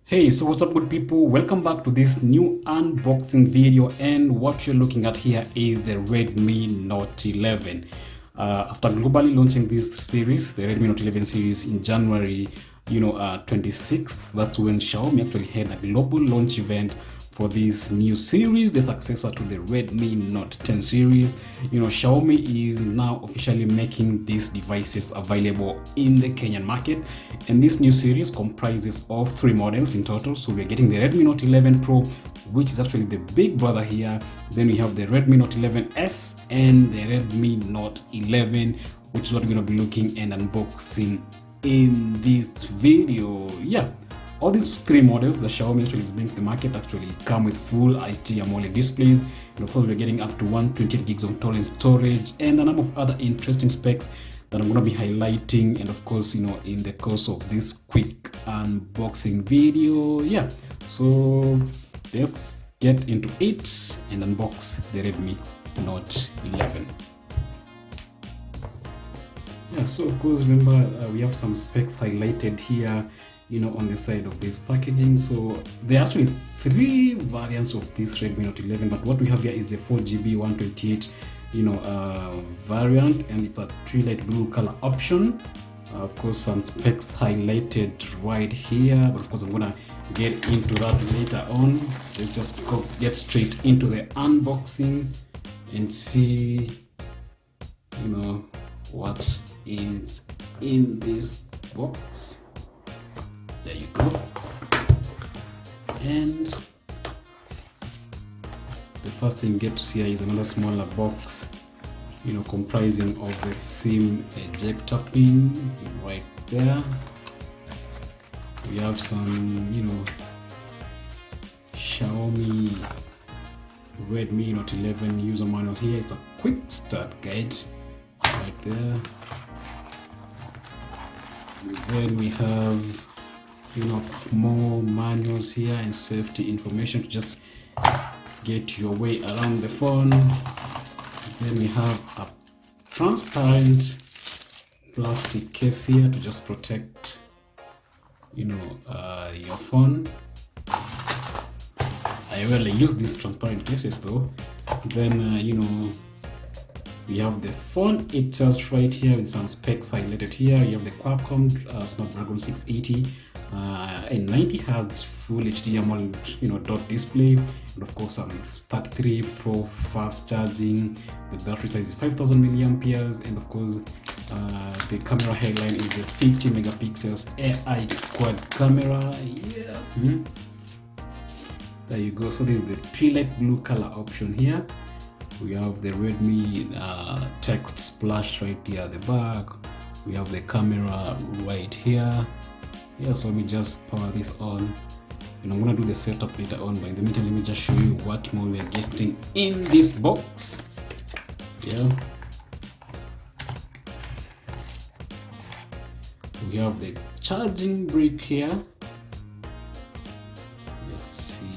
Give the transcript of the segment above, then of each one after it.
Hey, so what's up good people? Welcome back to this new unboxing video, and what you're looking at here is the Redmi Note 11. After globally launching this series, the Redmi Note 11 series in January 26th, that's when Xiaomi actually had a global launch event for this new series, the successor to the Redmi Note 10 series. Xiaomi is now officially making these devices available in the Kenyan market, and this new series comprises of 3 models in total. So we're getting the Redmi Note 11 Pro, which is actually the big brother here. Then we have the Redmi Note 11S and the Redmi Note 11, which is what we're going to be looking and unboxing in this video. All these 3 models that Xiaomi actually is bringing to the market actually come with full HD AMOLED displays, and of course we're getting up to 128 gigs of internal storage and a number of other interesting specs that I'm going to be highlighting, and of course in the course of this quick unboxing video. So let's get into it and unbox the Redmi Note 11. So of course, remember, we have some specs highlighted here on the side of this packaging. So there are actually 3 variants of this Redmi Note 11, but what we have here is the 4GB 128 variant, and it's a tree light blue color option. Of course, some specs highlighted right here, but of course I'm gonna get into that later on. Let's just get straight into the unboxing and see what is in this box. There you go. And the first thing you get to see here is another smaller box, comprising of the SIM ejector pin right there. We have some, Xiaomi Redmi Note 11 user manual here. It's a quick start guide right there. And then we have more manuals here and safety information to just get your way around the phone. Then we have a transparent plastic case here to just protect your phone. I rarely use these transparent cases though. Then we have the phone itself right here with some specs highlighted here. You have the Qualcomm Snapdragon 680 and 90Hz full HD AMOLED dot display, and of course 33 Pro fast charging. The battery size is 5000 milliamperes, and of course the camera headline is the 50 megapixels AI quad camera. There you go. So this is the tree light blue color option here. We have the Redmi text splash right here at the back. We have the camera right here. So let me just power this on, and I'm gonna do the setup later on, but in the meantime let me just show you what more we are getting in this box. We have the charging brick here. Let's see.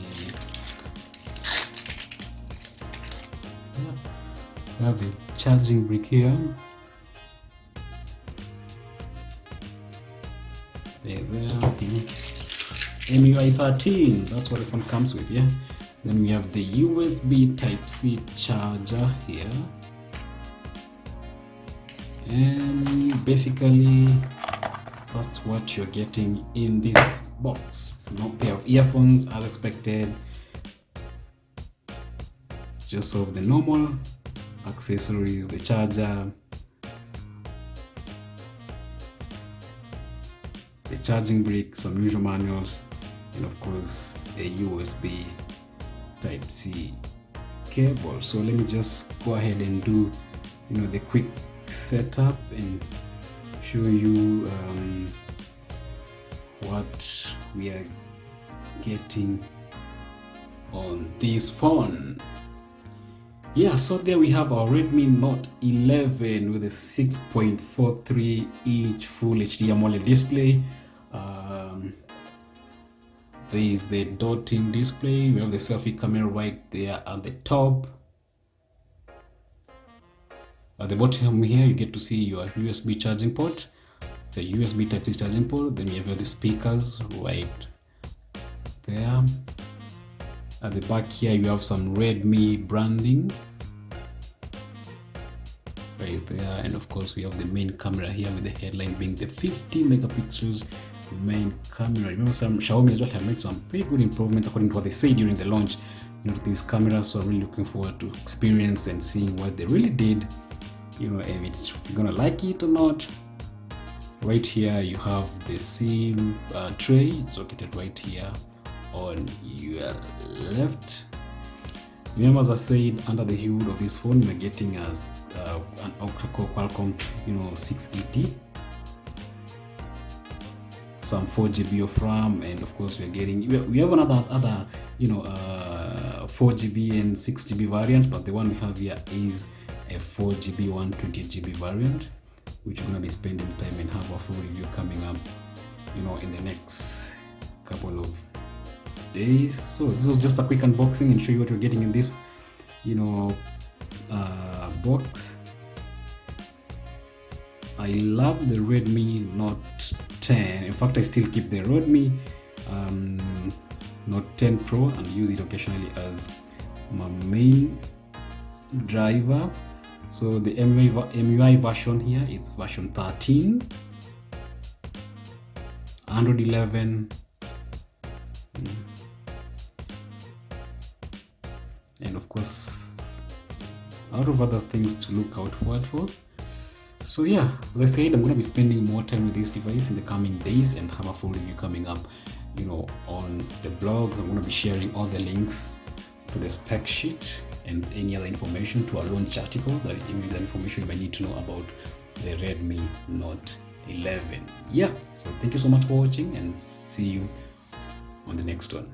We have the charging brick here. There. MIUI 13, that's what the phone comes with. Then we have the USB Type-C charger here, and basically that's what you're getting in this box. No pair of earphones as expected, just of the normal accessories, the charger, the charging brick, some usual manuals, and of course a USB Type-C cable. So let me just go ahead and do the quick setup and show you what we are getting on this phone. So there we have our Redmi Note 11 with a 6.43 inch full HD AMOLED display. There is the dotting display. We have the selfie camera right there at the top. At the bottom here you get to see your USB charging port. It's a USB Type-C charging port. Then you have the speakers right there. At the back here, you have some Redmi branding right there, and of course we have the main camera here with the headline being the 50 megapixels main camera. Remember, some Xiaomi as well have made some pretty good improvements according to what they say during the launch, to these cameras. So I'm really looking forward to experience and seeing what they really did, if it's gonna like it or not. Right here you have the SIM tray. It's located right here on your left. Remember, as I said, under the hood of this phone we're getting as an octa-core Qualcomm 680, some 4GB of RAM, and of course we have another 4GB and 6GB variant, but the one we have here is a 4GB 128GB variant, which we're gonna be spending time and have a full review coming up in the next couple of days. So this was just a quick unboxing and show you what we're getting in this box. I love the Redmi Note 10. In fact, I still keep the Redmi Note 10 Pro and use it occasionally as my main driver. So the MIUI version here is version 13, Android 11, and of course a lot of other things to look out for. So yeah, as I said, I'm going to be spending more time with this device in the coming days and have a full review coming up on the blogs. I'm going to be sharing all the links to the spec sheet and any other information, to a launch article, that the information you might need to know about the Redmi Note 11. Yeah, so thank you so much for watching, and see you on the next one.